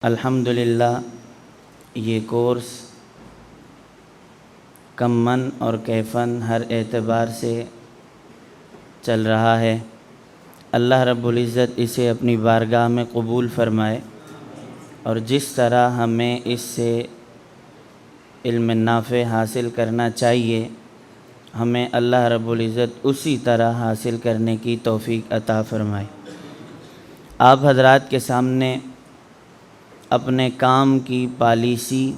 الحمدللہ یہ کورس کماً اور کیفاً ہر اعتبار سے چل رہا ہے۔ اللہ رب العزت اسے اپنی بارگاہ میں قبول فرمائے، اور جس طرح ہمیں اس سے علم نافع حاصل کرنا چاہیے، ہمیں اللہ رب العزت اسی طرح حاصل کرنے کی توفیق عطا فرمائے۔ آپ حضرات کے سامنے اپنے کام کی پالیسی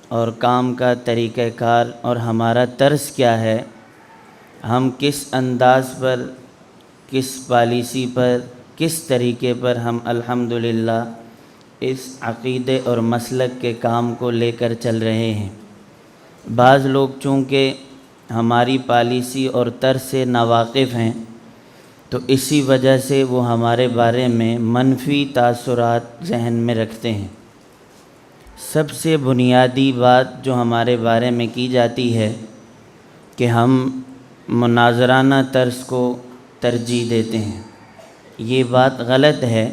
اور کام کا طریقہ کار اور ہمارا طرز کیا ہے، ہم کس انداز پر، کس پالیسی پر، کس طریقے پر ہم الحمدللہ اس عقیدے اور مسلک کے کام کو لے کر چل رہے ہیں۔ بعض لوگ چونکہ ہماری پالیسی اور طرز سے ناواقف ہیں، تو اسی وجہ سے وہ ہمارے بارے میں منفی تاثرات ذہن میں رکھتے ہیں۔ سب سے بنیادی بات جو ہمارے بارے میں کی جاتی ہے کہ ہم مناظرانہ طرز کو ترجیح دیتے ہیں۔ یہ بات غلط ہے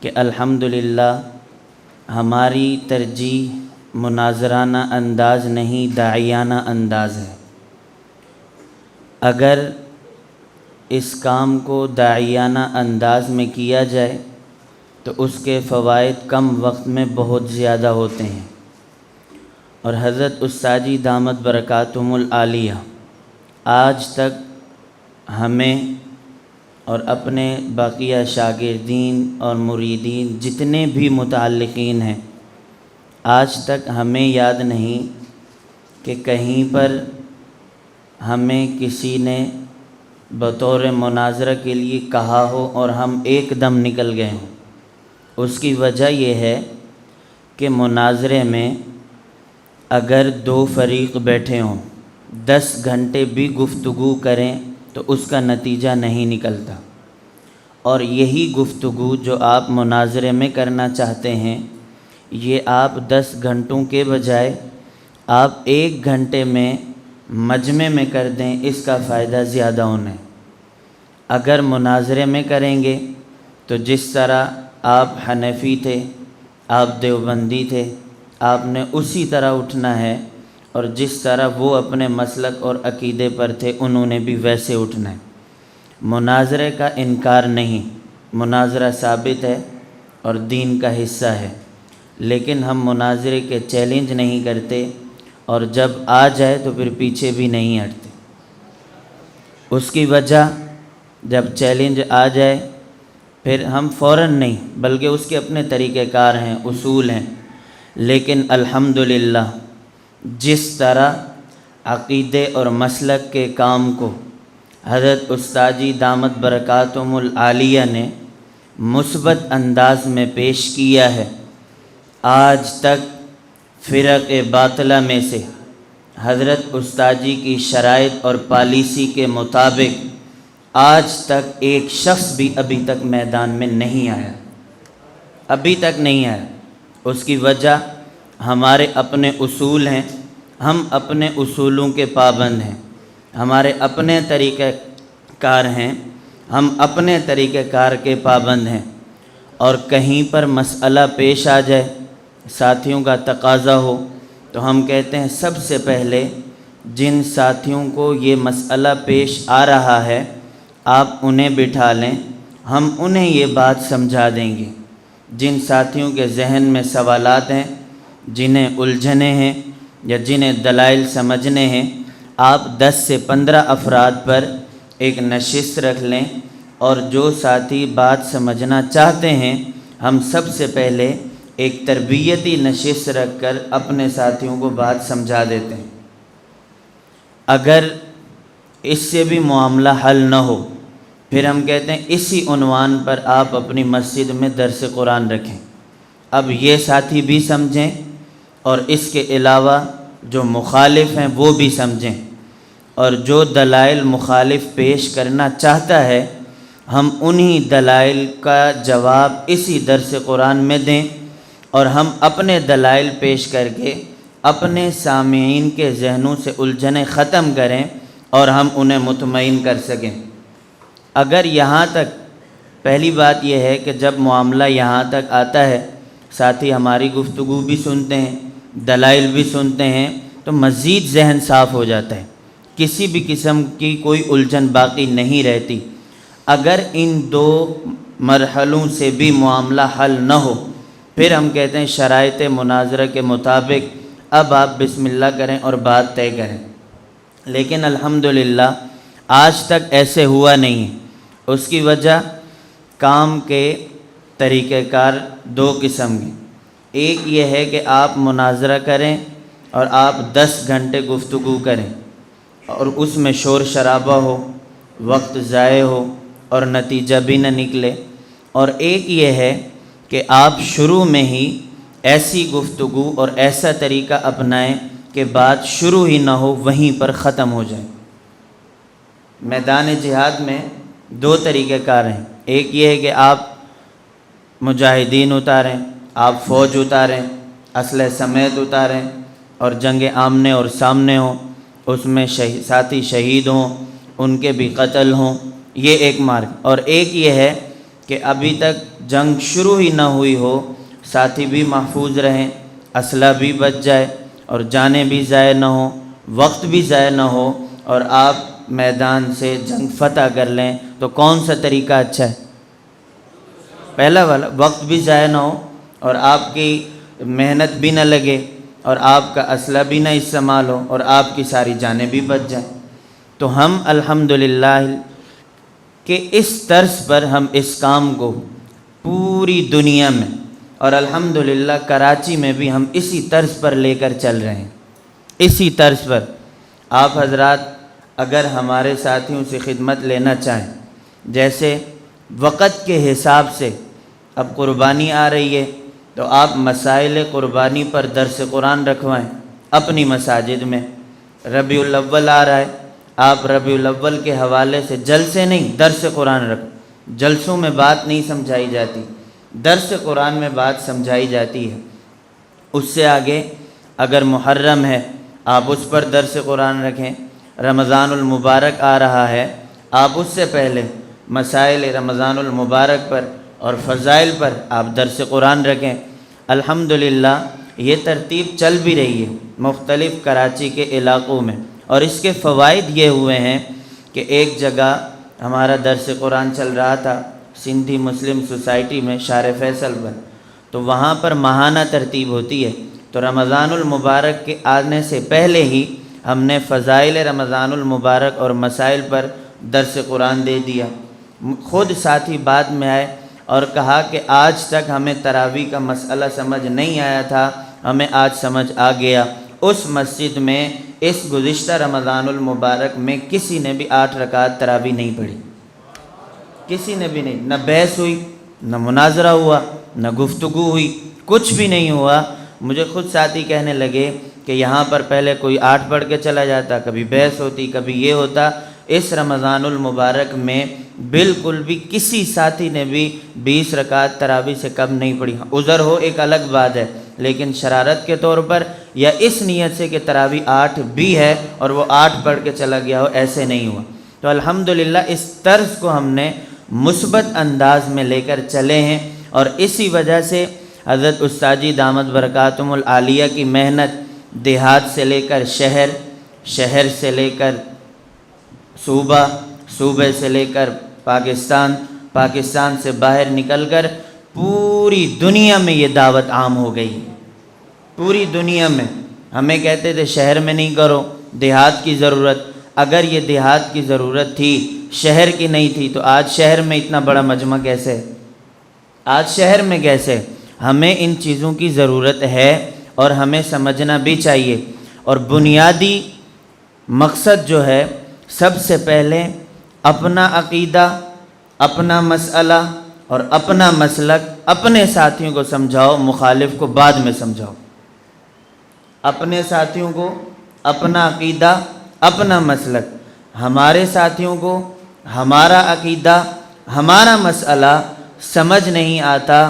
کہ الحمدللہ ہماری ترجیح مناظرانہ انداز نہیں، داعیانہ انداز ہے۔ اگر اس کام کو داعیانہ انداز میں کیا جائے تو اس کے فوائد کم وقت میں بہت زیادہ ہوتے ہیں، اور حضرت استاد جی دامت برکاتہم العالیہ آج تک ہمیں اور اپنے بقیہ شاگردین اور مریدین جتنے بھی متعلقین ہیں، آج تک ہمیں یاد نہیں کہ کہیں پر ہمیں کسی نے بطور مناظرہ کے لیے کہا ہو اور ہم ایک دم نکل گئے ہوں۔ اس کی وجہ یہ ہے کہ مناظرے میں اگر دو فریق بیٹھے ہوں، 10 گھنٹے بھی گفتگو کریں تو اس کا نتیجہ نہیں نکلتا، اور یہی گفتگو جو آپ مناظرے میں کرنا چاہتے ہیں، یہ آپ 10 گھنٹوں کے بجائے آپ 1 گھنٹے میں مجمع میں کر دیں، اس کا فائدہ زیادہ ہونا ہے۔ اگر مناظرے میں کریں گے تو جس طرح آپ حنفی تھے، آپ دیوبندی تھے، آپ نے اسی طرح اٹھنا ہے، اور جس طرح وہ اپنے مسلک اور عقیدے پر تھے انہوں نے بھی ویسے اٹھنا ہے۔ مناظرے کا انکار نہیں، مناظرہ ثابت ہے اور دین کا حصہ ہے، لیکن ہم مناظرے کے چیلنج نہیں کرتے، اور جب آ جائے تو پھر پیچھے بھی نہیں ہٹتے۔ اس کی وجہ جب چیلنج آ جائے پھر ہم فوراً نہیں، بلکہ اس کے اپنے طریقہ کار ہیں، اصول ہیں، لیکن الحمدللہ جس طرح عقیدے اور مسلک کے کام کو حضرت استاد جی دامت برکاتہم العالیہ نے مثبت انداز میں پیش کیا ہے، آج تک فرق باطلہ میں سے حضرت استاد جی کی شرائط اور پالیسی کے مطابق آج تک ایک شخص بھی ابھی تک میدان میں نہیں آیا، ابھی تک نہیں آیا۔ اس کی وجہ ہمارے اپنے اصول ہیں، ہم اپنے اصولوں کے پابند ہیں، ہمارے اپنے طریقہ کار ہیں، ہم اپنے طریقہ کار کے پابند ہیں، اور کہیں پر مسئلہ پیش آ جائے، ساتھیوں کا تقاضا ہو، تو ہم کہتے ہیں سب سے پہلے جن ساتھیوں کو یہ مسئلہ پیش آ رہا ہے آپ انہیں بٹھا لیں، ہم انہیں یہ بات سمجھا دیں گے۔ جن ساتھیوں کے ذہن میں سوالات ہیں، جنہیں الجھنے ہیں یا جنہیں دلائل سمجھنے ہیں، آپ 10 سے 15 افراد پر ایک نشست رکھ لیں، اور جو ساتھی بات سمجھنا چاہتے ہیں ہم سب سے پہلے ایک تربیتی نشست رکھ کر اپنے ساتھیوں کو بات سمجھا دیتے ہیں۔ اگر اس سے بھی معاملہ حل نہ ہو، پھر ہم کہتے ہیں اسی عنوان پر آپ اپنی مسجد میں درس قرآن رکھیں۔ اب یہ ساتھی بھی سمجھیں اور اس کے علاوہ جو مخالف ہیں وہ بھی سمجھیں، اور جو دلائل مخالف پیش کرنا چاہتا ہے ہم انہی دلائل کا جواب اسی درس قرآن میں دیں، اور ہم اپنے دلائل پیش کر کے اپنے سامعین کے ذہنوں سے الجھنیں ختم کریں اور ہم انہیں مطمئن کر سکیں۔ اگر یہاں تک، پہلی بات یہ ہے کہ جب معاملہ یہاں تک آتا ہے ساتھ ہی ہماری گفتگو بھی سنتے ہیں، دلائل بھی سنتے ہیں، تو مزید ذہن صاف ہو جاتا ہے، کسی بھی قسم کی کوئی الجھن باقی نہیں رہتی۔ اگر ان دو مرحلوں سے بھی معاملہ حل نہ ہو، پھر ہم کہتے ہیں شرائط مناظرہ کے مطابق اب آپ بسم اللہ کریں اور بات طے کریں۔ لیکن الحمدللہ آج تک ایسے ہوا نہیں ہے۔ اس کی وجہ کام کے طریقہ کار دو قسم کے، ایک یہ ہے کہ آپ مناظرہ کریں اور آپ 10 گھنٹے گفتگو کریں اور اس میں شور شرابہ ہو، وقت ضائع ہو اور نتیجہ بھی نہ نکلے، اور ایک یہ ہے کہ آپ شروع میں ہی ایسی گفتگو اور ایسا طریقہ اپنائیں کہ بات شروع ہی نہ ہو، وہیں پر ختم ہو جائے۔ میدان جہاد میں دو طریقہ کار ہیں، ایک یہ ہے کہ آپ مجاہدین اتاریں، آپ فوج اتاریں، اسلحہ سمیت اتاریں اور جنگ آمنے اور سامنے ہوں، اس میں ساتھی شہید ہوں، ان کے بھی قتل ہوں، یہ ایک مارگ۔ اور ایک یہ ہے کہ ابھی تک جنگ شروع ہی نہ ہوئی ہو، ساتھی بھی محفوظ رہیں، اسلحہ بھی بچ جائے اور جانیں بھی ضائع نہ ہوں، وقت بھی ضائع نہ ہو اور آپ میدان سے جنگ فتح کر لیں۔ تو کون سا طریقہ اچھا ہے؟ پہلا والا، وقت بھی ضائع نہ ہو اور آپ کی محنت بھی نہ لگے اور آپ کا اسلحہ بھی نہ استعمال ہو اور آپ کی ساری جانیں بھی بچ جائیں۔ تو ہم الحمدللہ کہ اس طرز پر ہم اس کام کو پوری دنیا میں اور الحمدللہ کراچی میں بھی ہم اسی طرز پر لے کر چل رہے ہیں، اسی طرز پر۔ آپ حضرات اگر ہمارے ساتھیوں سے خدمت لینا چاہیں، جیسے وقت کے حساب سے اب قربانی آ رہی ہے تو آپ مسائل قربانی پر درس قرآن رکھوائیں اپنی مساجد میں۔ ربیع الاول آ رہا ہے، آپ ربیع الاول کے حوالے سے جلسے نہیں، درس قرآن رکھو۔ جلسوں میں بات نہیں سمجھائی جاتی، درس قرآن میں بات سمجھائی جاتی ہے۔ اس سے آگے اگر محرم ہے آپ اس پر درس قرآن رکھیں، رمضان المبارک آ رہا ہے آپ اس سے پہلے مسائل رمضان المبارک پر اور فضائل پر آپ درس قرآن رکھیں۔ الحمدللہ یہ ترتیب چل بھی رہی ہے مختلف کراچی کے علاقوں میں، اور اس کے فوائد یہ ہوئے ہیں کہ ایک جگہ ہمارا درس قرآن چل رہا تھا سندھی مسلم سوسائٹی میں شار فیصل پر، تو وہاں پر ماہانہ ترتیب ہوتی ہے، تو رمضان المبارک کے آنے سے پہلے ہی ہم نے فضائل رمضان المبارک اور مسائل پر درس قرآن دے دیا۔ خود ساتھی بعد میں آئے اور کہا کہ آج تک ہمیں تراویح کا مسئلہ سمجھ نہیں آیا تھا، ہمیں آج سمجھ آ گیا۔ اس مسجد میں اس گزشتہ رمضان المبارک میں کسی نے بھی 8 رکعت تراویح نہیں پڑھی، کسی نے بھی نہیں، نہ بحث ہوئی، نہ مناظرہ ہوا، نہ گفتگو ہوئی، کچھ بھی نہیں ہوا۔ مجھے خود ساتھی کہنے لگے کہ یہاں پر پہلے کوئی 8 پڑھ کے چلا جاتا، کبھی بحث ہوتی، کبھی یہ ہوتا۔ اس رمضان المبارک میں بالکل بھی کسی ساتھی نے بھی 20 رکعت تراویح سے کم نہیں پڑھی۔ عذر ہو ایک الگ بات ہے، لیکن شرارت کے طور پر یا اس نیت سے کہ تراویح 8 بھی ہے اور وہ 8 پڑھ کے چلا گیا ہو، ایسے نہیں ہوا۔ تو الحمدللہ اس طرز کو ہم نے مثبت انداز میں لے کر چلے ہیں، اور اسی وجہ سے حضرت استاد جی دامت برکاتہم العالیہ کی محنت دیہات سے لے کر شہر، شہر سے لے کر صوبہ، صوبے سے لے کر پاکستان، پاکستان سے باہر نکل کر پوری دنیا میں یہ دعوت عام ہو گئی، پوری دنیا میں۔ ہمیں کہتے تھے شہر میں نہیں کرو، دیہات کی ضرورت۔ اگر یہ دیہات کی ضرورت تھی، شہر کی نہیں تھی، تو آج شہر میں اتنا بڑا مجمع کیسے؟ آج شہر میں کیسے؟ ہمیں ان چیزوں کی ضرورت ہے اور ہمیں سمجھنا بھی چاہیے۔ اور بنیادی مقصد جو ہے، سب سے پہلے اپنا عقیدہ، اپنا مسئلہ اور اپنا مسلک اپنے ساتھیوں کو سمجھاؤ، مخالف کو بعد میں سمجھاؤ۔ اپنے ساتھیوں کو اپنا عقیدہ، اپنا مسلک، ہمارے ساتھیوں کو ہمارا عقیدہ، ہمارا مسئلہ سمجھ نہیں آتا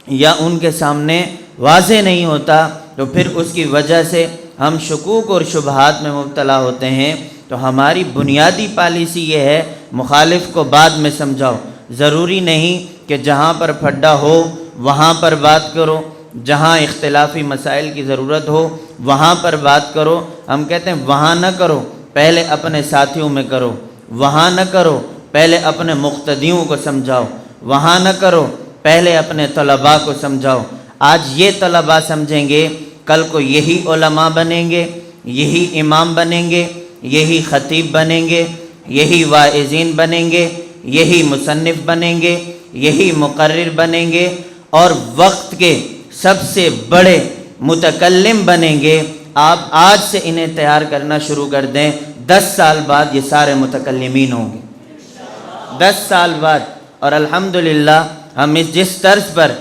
یا ان کے سامنے واضح نہیں ہوتا، تو پھر اس کی وجہ سے ہم شکوک اور شبہات میں مبتلا ہوتے ہیں۔ تو ہماری بنیادی پالیسی یہ ہے، مخالف کو بعد میں سمجھاؤ۔ ضروری نہیں کہ جہاں پر پھڈا ہو وہاں پر بات کرو، جہاں اختلافی مسائل کی ضرورت ہو وہاں پر بات کرو۔ ہم کہتے ہیں وہاں نہ کرو، پہلے اپنے ساتھیوں میں کرو، وہاں نہ کرو، پہلے اپنے مقتدیوں کو سمجھاؤ، وہاں نہ کرو، پہلے اپنے طلباء کو سمجھاؤ۔ آج یہ طلباء سمجھیں گے، کل کو یہی علماء بنیں گے، یہی امام بنیں گے، یہی خطیب بنیں گے، یہی واعظین بنیں گے، یہی مصنف بنیں گے، یہی مقرر بنیں گے، اور وقت کے سب سے بڑے متکلم بنیں گے۔ آپ آج سے انہیں تیار کرنا شروع کر دیں، 10 سال بعد یہ سارے متکلمین ہوں گے، 10 سال بعد۔ اور الحمدللہ ہم جس طرز پر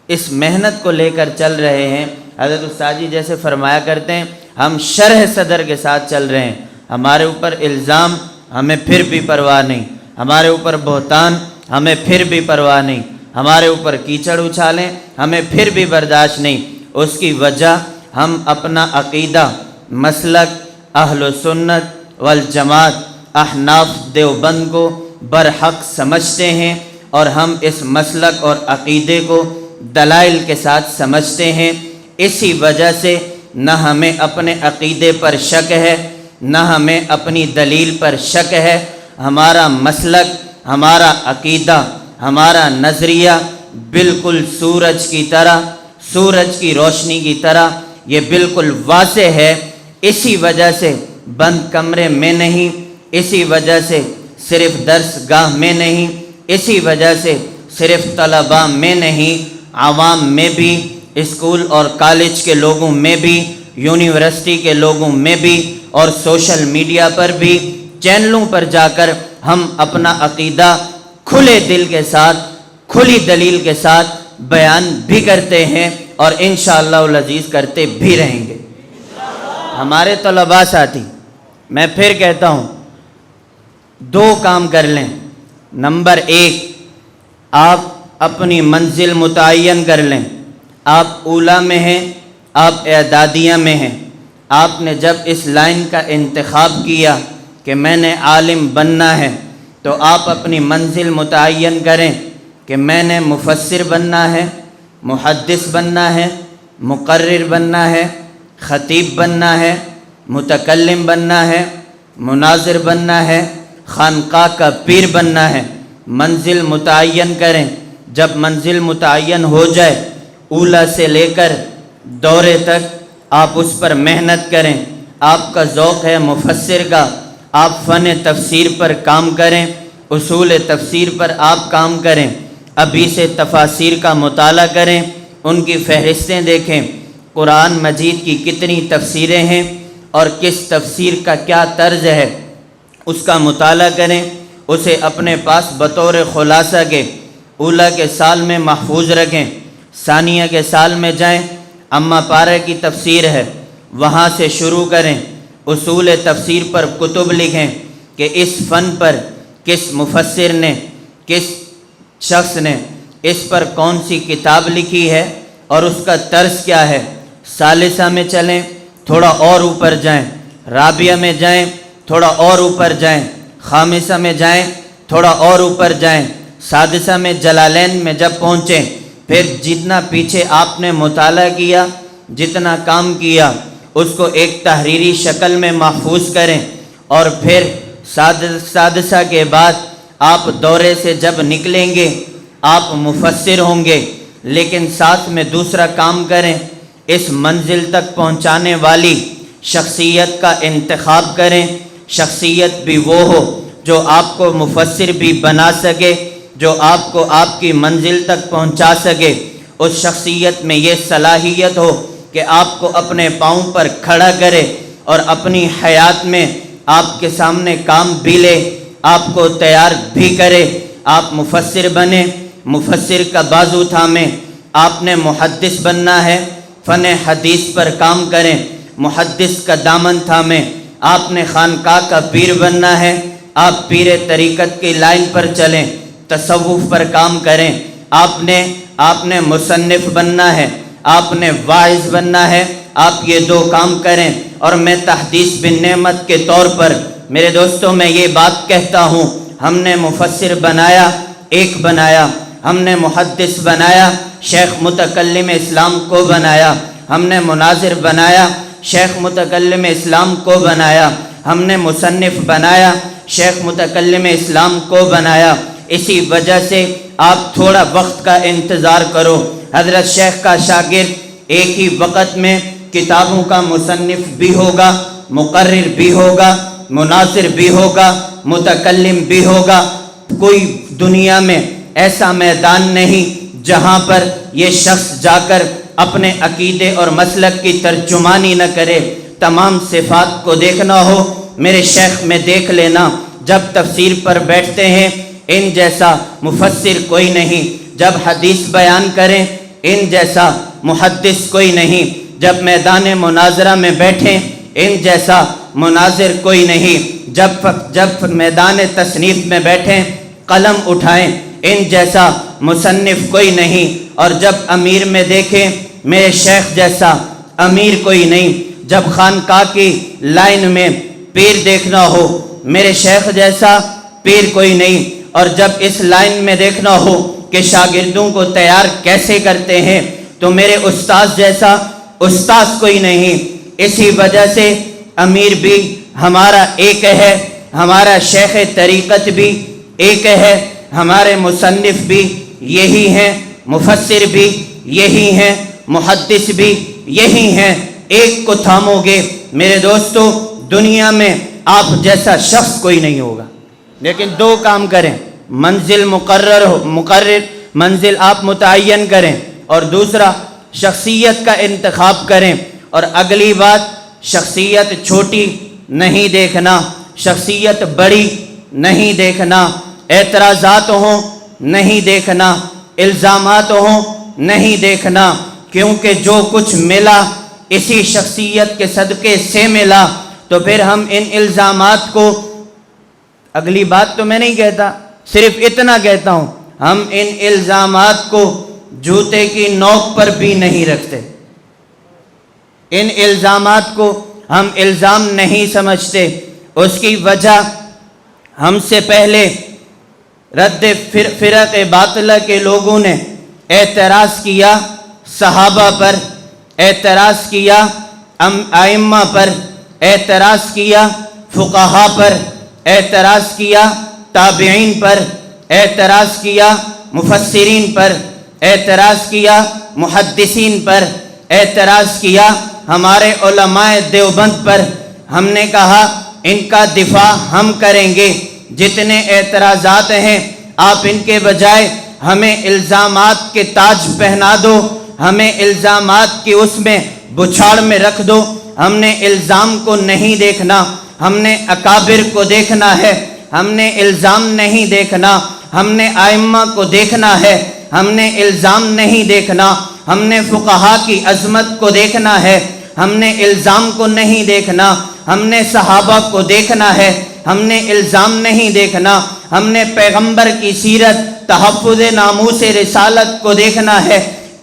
اس محنت کو لے کر چل رہے ہیں، حضرت استاد جی جیسے فرمایا کرتے ہیں، ہم شرح صدر کے ساتھ چل رہے ہیں۔ ہمارے اوپر الزام، ہمیں پھر بھی پرواہ نہیں، ہمارے اوپر بہتان، ہمیں پھر بھی پرواہ نہیں، ہمارے اوپر کیچڑ اچھالیں، ہمیں پھر بھی برداشت نہیں۔ اس کی وجہ ہم اپنا عقیدہ، مسلک اہل سنت والجماعت احناف دیوبند کو برحق سمجھتے ہیں، اور ہم اس مسلک اور عقیدے کو دلائل کے ساتھ سمجھتے ہیں۔ اسی وجہ سے نہ ہمیں اپنے عقیدے پر شک ہے، نہ ہمیں اپنی دلیل پر شک ہے۔ ہمارا مسلک، ہمارا عقیدہ، ہمارا نظریہ بالکل سورج کی طرح، سورج کی روشنی کی طرح یہ بالکل واضح ہے۔ اسی وجہ سے بند کمرے میں نہیں، اسی وجہ سے صرف درس گاہ میں نہیں، اسی وجہ سے صرف طلباء میں نہیں، عوام میں بھی، اسکول اور کالج کے لوگوں میں بھی، یونیورسٹی کے لوگوں میں بھی، اور سوشل میڈیا پر بھی، چینلوں پر جا کر ہم اپنا عقیدہ کھلے دل کے ساتھ، کھلی دلیل کے ساتھ بیان بھی کرتے ہیں، اور انشاءاللہ العزیز کرتے بھی رہیں گے۔ ہمارے طلباء ساتھی، میں پھر کہتا ہوں، 2 کام کر لیں۔ نمبر 1، آپ اپنی منزل متعین کر لیں۔ آپ اولیٰ میں ہیں، آپ اعدادیہ میں ہیں۔ آپ نے جب اس لائن کا انتخاب کیا کہ میں نے عالم بننا ہے، تو آپ اپنی منزل متعین کریں کہ میں نے مفسر بننا ہے، محدث بننا ہے، مقرر بننا ہے، خطیب بننا ہے، متکلم بننا ہے، مناظر بننا ہے، خانقاہ کا پیر بننا ہے۔ منزل متعین کریں۔ جب منزل متعین ہو جائے، اولیٰ سے لے کر دورے تک آپ اس پر محنت کریں۔ آپ کا ذوق ہے مفسر کا، آپ فن تفسیر پر کام کریں، اصول تفسیر پر آپ کام کریں، ابھی سے تفاسیر کا مطالعہ کریں، ان کی فہرستیں دیکھیں، قرآن مجید کی کتنی تفسیریں ہیں اور کس تفسیر کا کیا طرز ہے، اس کا مطالعہ کریں، اسے اپنے پاس بطور خلاصہ کے اولیٰ کے سال میں محفوظ رکھیں۔ ثانیہ کے سال میں جائیں، اما پارہ کی تفسیر ہے، وہاں سے شروع کریں، اصول تفسیر پر کتب لکھیں کہ اس فن پر کس مفسر نے، کس شخص نے اس پر کون سی کتاب لکھی ہے اور اس کا طرز کیا ہے۔ ثالثہ میں چلیں، تھوڑا اور اوپر جائیں، رابعہ میں جائیں، تھوڑا اور اوپر جائیں، خامسہ میں جائیں، تھوڑا اور اوپر جائیں، سادسہ میں جلالین میں جب پہنچیں، پھر جتنا پیچھے آپ نے مطالعہ کیا، جتنا کام کیا، اس کو ایک تحریری شکل میں محفوظ کریں، اور پھر سادسہ کے بعد آپ دورے سے جب نکلیں گے آپ مفسر ہوں گے، لیکن ساتھ میں دوسرا کام کریں، اس منزل تک پہنچانے والی شخصیت کا انتخاب کریں۔ شخصیت بھی وہ ہو جو آپ کو مفسر بھی بنا سکے، جو آپ کو آپ کی منزل تک پہنچا سکے۔ اس شخصیت میں یہ صلاحیت ہو کہ آپ کو اپنے پاؤں پر کھڑا کرے اور اپنی حیات میں آپ کے سامنے کام بھی لے، آپ کو تیار بھی کرے۔ آپ مفسر بنیں، مفسر کا بازو تھامیں۔ آپ نے محدث بننا ہے، فن حدیث پر کام کریں، محدث کا دامن تھامیں۔ آپ نے خانقاہ کا پیر بننا ہے، آپ پیر طریقت کی لائن پر چلیں، تصوف پر کام کریں۔ آپ نے مصنف بننا ہے، آپ نے واعظ بننا ہے، آپ یہ 2 کام کریں۔ اور میں تحدیث بن نعمت کے طور پر میرے دوستوں میں یہ بات کہتا ہوں، ہم نے مفسر بنایا، ایک بنایا، ہم نے محدث بنایا، شیخ متکلم اسلام کو بنایا، ہم نے مناظر بنایا، شیخ متکلم اسلام کو بنایا، ہم نے مصنف بنایا، شیخ متکلم اسلام کو بنایا۔ اسی وجہ سے آپ تھوڑا وقت کا انتظار کرو، حضرت شیخ کا شاگرد ایک ہی وقت میں کتابوں کا مصنف بھی ہوگا، مقرر بھی ہوگا، مناظر بھی ہوگا، متکلم بھی ہوگا۔ کوئی دنیا میں ایسا میدان نہیں جہاں پر یہ شخص جا کر اپنے عقیدے اور مسلک کی ترجمانی نہ کرے۔ تمام صفات کو دیکھنا ہو میرے شیخ میں دیکھ لینا۔ جب تفسیر پر بیٹھتے ہیں ان جیسا مفسر کوئی نہیں، جب حدیث بیان کریں ان جیسا محدث کوئی نہیں، جب میدان مناظرہ میں بیٹھیں ان جیسا مناظر کوئی نہیں، جب میدان تصنیف میں بیٹھیں قلم اٹھائیں ان جیسا مصنف کوئی نہیں، اور جب امیر میں دیکھیں میرے شیخ جیسا امیر کوئی نہیں، جب خانقاہ کی لائن میں پیر دیکھنا ہو میرے شیخ جیسا پیر کوئی نہیں، اور جب اس لائن میں دیکھنا ہو کہ شاگردوں کو تیار کیسے کرتے ہیں تو میرے استاذ جیسا استاذ کوئی نہیں۔ اسی وجہ سے امیر بھی ہمارا ایک ہے، ہمارا شیخ طریقت بھی ایک ہے، ہمارے مصنف بھی یہی ہیں، مفسر بھی یہی ہیں، محدث بھی یہی ہیں۔ ایک کو تھامو گے میرے دوستو دنیا میں آپ جیسا شخص کوئی نہیں ہوگا، لیکن دو کام کریں، منزل مقرر منزل آپ متعین کریں، اور دوسرا شخصیت کا انتخاب کریں۔ اور اگلی بات، شخصیت چھوٹی نہیں دیکھنا، شخصیت بڑی نہیں دیکھنا، اعتراضات ہوں نہیں دیکھنا، الزامات ہوں نہیں دیکھنا، کیونکہ جو کچھ ملا اسی شخصیت کے صدقے سے ملا۔ تو پھر ہم ان الزامات کو، اگلی بات تو میں نہیں کہتا، صرف اتنا کہتا ہوں، ہم ان الزامات کو جوتے کی نوک پر بھی نہیں رکھتے، ان الزامات کو ہم الزام نہیں سمجھتے۔ اس کی وجہ ہم سے پہلے رد فرق باطلہ کے لوگوں نے اعتراض کیا صحابہ پر، اعتراض کیا ائمہ پر، اعتراض کیا فقہا پر، اعتراض کیا تابعین پر، اعتراض کیا مفسرین پر، اعتراض کیا محدثین پر، اعتراض کیا ہمارے علماء دیوبند پر۔ ہم نے کہا ان کا دفاع ہم کریں گے، جتنے اعتراضات ہیں آپ ان کے بجائے ہمیں الزامات کے تاج پہنا دو، ہمیں الزامات کی اس میں بچھاڑ میں رکھ دو۔ ہم نے الزام کو نہیں دیکھنا، ہم نے اکابر کو دیکھنا ہے، ہم نے الزام نہیں دیکھنا، ہم نے ائمہ کو دیکھنا ہے، ہم نے الزام نہیں دیکھنا، ہم نے فقہا کی عظمت کو دیکھنا ہے، ہم نے الزام کو نہیں دیکھنا، ہم نے صحابہ کو دیکھنا ہے، ہم نے الزام نہیں دیکھنا، ہم نے پیغمبر کی سیرت، تحفظ ناموس رسالت کو دیکھنا ہے۔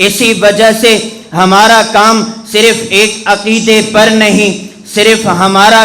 اسی وجہ سے ہمارا کام صرف ایک عقیدے پر نہیں، صرف ہمارا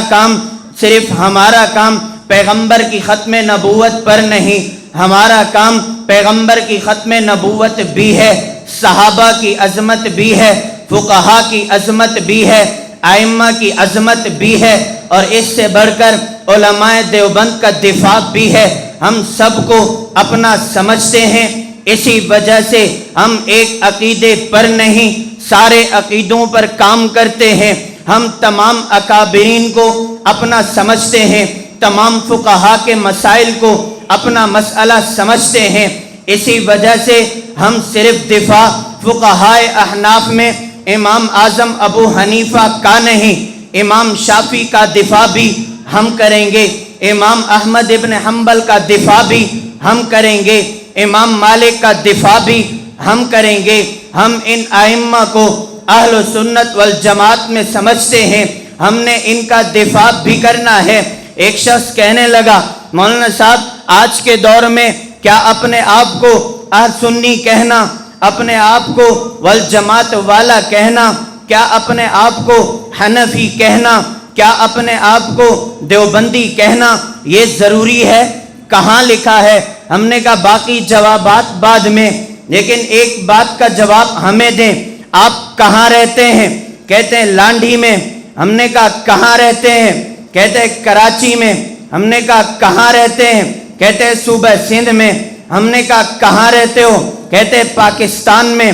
کام پیغمبر کی ختم نبوت پر نہیں، ہمارا کام پیغمبر کی ختم نبوت بھی ہے، صحابہ کی عظمت بھی ہے، فقہا کی عظمت بھی ہے، ائمہ کی عظمت بھی ہے، اور اس سے بڑھ کر علماء دیوبند کا دفاع بھی ہے۔ ہم سب کو اپنا سمجھتے ہیں، اسی وجہ سے ہم ایک عقیدے پر نہیں سارے عقیدوں پر کام کرتے ہیں۔ ہم تمام اکابرین کو اپنا سمجھتے ہیں، تمام فقہا کے مسائل کو اپنا مسئلہ سمجھتے ہیں۔ اسی وجہ سے ہم صرف دفاع فقہائے احناف میں امام اعظم ابو حنیفہ کا نہیں، امام شافعی کا دفاع بھی ہم کریں گے، امام احمد ابن حنبل کا دفاع بھی ہم کریں گے، امام مالک کا دفاع بھی ہم کریں گے۔ ہم ان ائمہ کو اہل سنت والجماعت میں سمجھتے ہیں، ہم نے ان کا دفاع بھی کرنا ہے۔ ایک شخص کہنے لگا مولانا صاحب آج کے دور میں کیا اپنے آپ کو اہل سنی کہنا، اپنے آپ کو والجماعت والا کہنا، کیا اپنے آپ کو حنفی کہنا، کیا اپنے آپ کو دیوبندی کہنا یہ ضروری ہے؟ کہاں لکھا ہے ہم نے کہا باقی جوابات بعد میں، لیکن ایک بات کا جواب ہمیں دیں، آپ کہاں رہتے ہیں؟ کہتے ہیں لانڈھی میں۔ ہم نے کہا کہاں رہتے ہیں؟ کہتے ہیں کراچی میں۔ ہم نے کہا کہاں رہتے ہیں؟ کہتے ہیں صوبہ سندھ میں۔ ہم نے کہا کہاں رہتے ہو؟ کہتے ہیں پاکستان میں۔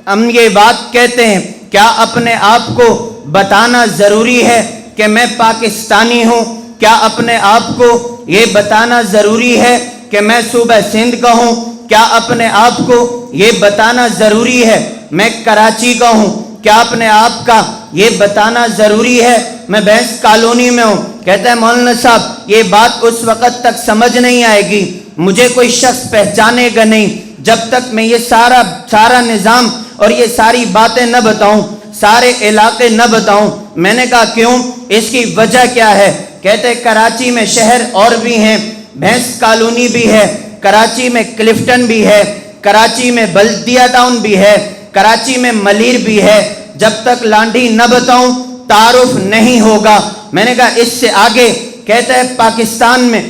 ہم یہ بات کہتے ہیں، کیا اپنے آپ کو بتانا ضروری ہے کہ میں پاکستانی ہوں؟ کیا اپنے آپ کو یہ بتانا ضروری ہے کہ میں صوبہ سندھ کا ہوں؟ کیا اپنے آپ کو یہ بتانا ضروری ہے میں کراچی کا ہوں؟ کیا اپنے آپ کا یہ بتانا ضروری ہے میں بینس کالونی میں ہوں؟ کہتا ہے مولانا صاحب یہ بات اس وقت تک سمجھ نہیں آئے گی، مجھے کوئی شخص پہچانے گا نہیں جب تک میں یہ سارا نظام اور یہ ساری باتیں نہ بتاؤں، سارے علاقے نہ بتاؤں۔ میں نے کہا کیوں؟ اس کی وجہ کیا ہے؟ کہتے ہیں کراچی میں شہر اور بھی ہیں، بینس کالونی بھی ہے، کراچی میں کلفٹن بھی ہے، کراچی میں بلدیہ ٹاؤن بھی ہے، کراچی میں ملیر بھی ہے، جب تک لانڈھی نہ بتاؤں تعارف نہیں ہوگا۔ میں نے کہا اس سے آگے؟ کہتا ہے پاکستان میں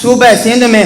صوبہ سندھ میں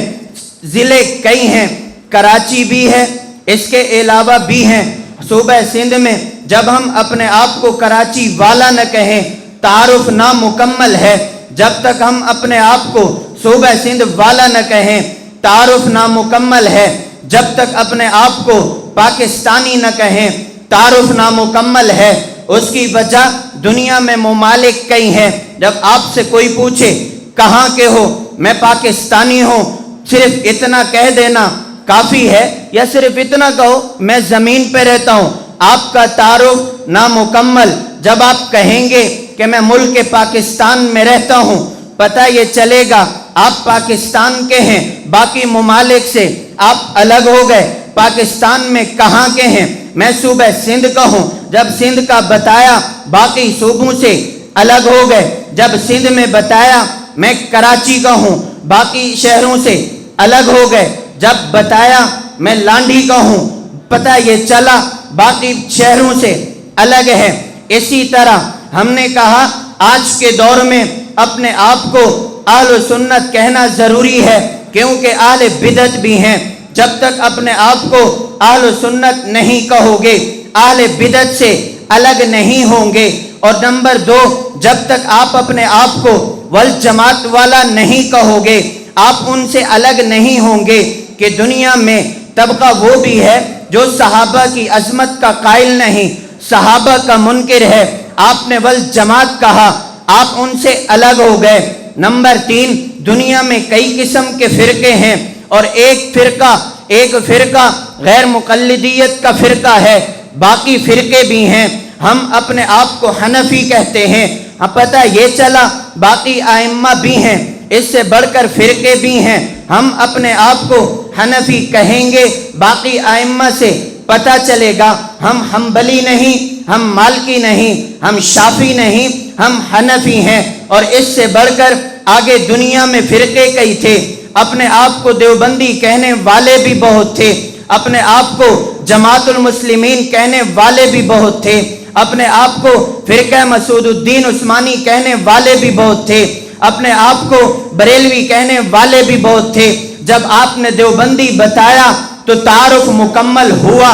ضلع کئی ہیں، کراچی بھی ہے، اس کے علاوہ بھی ہیں صوبہ سندھ میں۔ جب ہم اپنے آپ کو کراچی والا نہ کہیں تعارف نامکمل ہے، جب تک ہم اپنے آپ کو صوبہ سندھ والا نہ کہیں تعارف نامکمل ہے، جب تک اپنے آپ کو پاکستانی نہ کہیں تعارف نامکمل ہے۔ اس کی وجہ دنیا میں ممالک کئی ہیں، جب آپ سے کوئی پوچھے کہاں کے ہو؟ میں پاکستانی ہوں، صرف اتنا کہہ دینا کافی ہے، یا صرف اتنا کہو میں زمین پہ رہتا ہوں، آپ کا تعارف نامکمل۔ جب آپ کہیں گے کہ میں ملک پاکستان میں رہتا ہوں، پتہ یہ چلے گا آپ پاکستان کے ہیں، باقی ممالک سے آپ الگ ہو گئے۔ پاکستان میں کہاں کے ہیں؟ میں صوبہ سندھ کا ہوں، جب سندھ کا بتایا باقی صوبوں سے الگ ہو گئے۔ جب سندھ میں بتایا میں کراچی کا ہوں، باقی شہروں سے الگ ہو گئے۔ جب بتایا میں لانڈھی کا ہوں، پتہ یہ چلا باقی شہروں سے الگ ہے۔ اسی طرح ہم نے کہا آج کے دور میں اپنے آپ کو اہل سنت کہنا ضروری ہے، کیونکہ اہل بدعت بھی ہیں۔ جب تک اپنے آپ کو اہل سنت نہیں کہو گے، اہل بدعت سے الگ نہیں ہوں گے۔ اور نمبر 2، جب تک آپ اپنے آپ کو والجماعت والا نہیں کہو گے، آپ ان سے الگ نہیں ہوں گے کہ دنیا میں طبقہ وہ بھی ہے جو صحابہ کی عظمت کا قائل نہیں، صحابہ کا منکر ہے۔ آپ نے والجماعت کہا، آپ ان سے الگ ہو گئے۔ نمبر 3، دنیا میں کئی قسم کے فرقے ہیں، اور ایک فرقہ غیر مقلدیت کا فرقہ ہے، باقی فرقے بھی ہیں۔ ہم اپنے آپ کو حنفی کہتے ہیں، پتہ یہ چلا باقی ائمہ بھی ہیں، اس سے بڑھ کر فرقے بھی ہیں۔ ہم اپنے آپ کو حنفی کہیں گے، باقی ائمہ سے پتہ چلے گا ہم حنبلی نہیں، ہم مالکی نہیں، ہم شافعی نہیں، ہم حنفی ہیں۔ اور اس سے بڑھ کر آگے دنیا میں فرقے کئی تھے، اپنے آپ کو دیوبندی کہنے والے بھی بہت تھے، اپنے آپ کو جماعت المسلمین کہنے والے بھی بہت تھے، اپنے آپ کو فرقہ مسعود الدین عثمانی کہنے والے بھی بہت تھے، اپنے آپ کو بریلوی کہنے والے بھی بہت تھے۔ جب آپ نے دیوبندی بتایا تو تعارف مکمل ہوا۔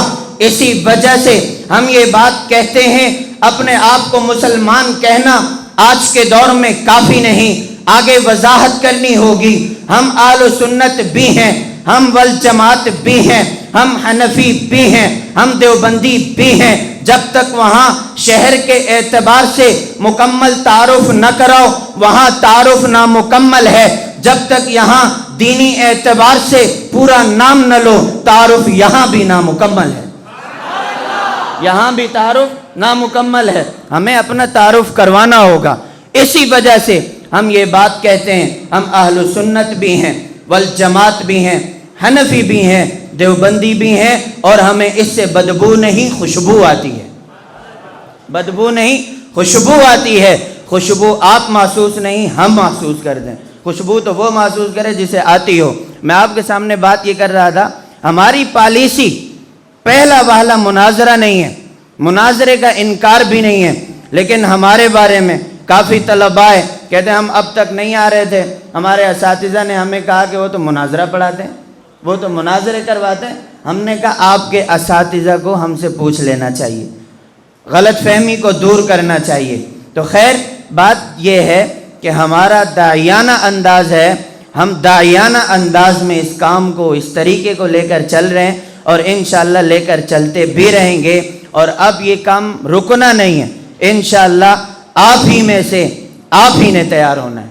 اسی وجہ سے ہم یہ بات کہتے ہیں، اپنے آپ کو مسلمان کہنا آج کے دور میں کافی نہیں، آگے وضاحت کرنی ہوگی۔ ہم اہل سنت بھی ہیں، ہم والجماعت بھی ہیں، ہم حنفی بھی ہیں، ہم دیوبندی بھی ہیں۔ جب تک وہاں شہر کے اعتبار سے مکمل تعارف نہ کراؤ، وہاں تعارف نامکمل ہے۔ جب تک یہاں دینی اعتبار سے پورا نام نہ لو، تعارف یہاں بھی نامکمل ہے، یہاں بھی تعارف نامکمل ہے۔ ہمیں اپنا تعارف کروانا ہوگا۔ اسی وجہ سے ہم یہ بات کہتے ہیں، ہم اہل سنت بھی ہیں، والجماعت بھی ہیں، حنفی بھی ہیں، دیوبندی بھی ہیں، اور ہمیں اس سے بدبو نہیں خوشبو آتی ہے، بدبو نہیں خوشبو آتی ہے۔ خوشبو آپ محسوس نہیں، ہم محسوس کر دیں۔ خوشبو تو وہ محسوس کرے جسے آتی ہو۔ میں آپ کے سامنے بات یہ کر رہا تھا، ہماری پالیسی پہلا والا مناظرہ نہیں ہے، مناظرے کا انکار بھی نہیں ہے، لیکن ہمارے بارے میں کافی طلباء کہتے ہیں ہم اب تک نہیں آ رہے تھے، ہمارے اساتذہ نے ہمیں کہا کہ وہ تو مناظرہ پڑھاتے ہیں۔ وہ تو مناظرے کرواتے ہیں. ہم نے کہا آپ کے اساتذہ کو ہم سے پوچھ لینا چاہیے, غلط فہمی کو دور کرنا چاہیے. تو خیر بات یہ ہے کہ ہمارا داعیانہ انداز ہے, ہم داعیانہ انداز میں اس کام کو, اس طریقے کو لے کر چل رہے ہیں اور انشاءاللہ لے کر چلتے بھی رہیں گے. اور اب یہ کام رکنا نہیں ہے, انشاءاللہ آپ ہی میں سے آپ ہی نے تیار ہونا ہے,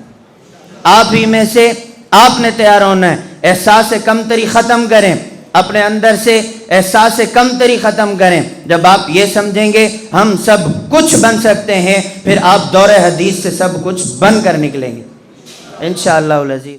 آپ ہی میں سے آپ نے تیار ہونا ہے. احساس کمتری ختم کریں, اپنے اندر سے احساس کمتری ختم کریں. جب آپ یہ سمجھیں گے ہم سب کچھ بن سکتے ہیں, پھر آپ دور حدیث سے سب کچھ بن کر نکلیں گے انشاءاللہ العزیز.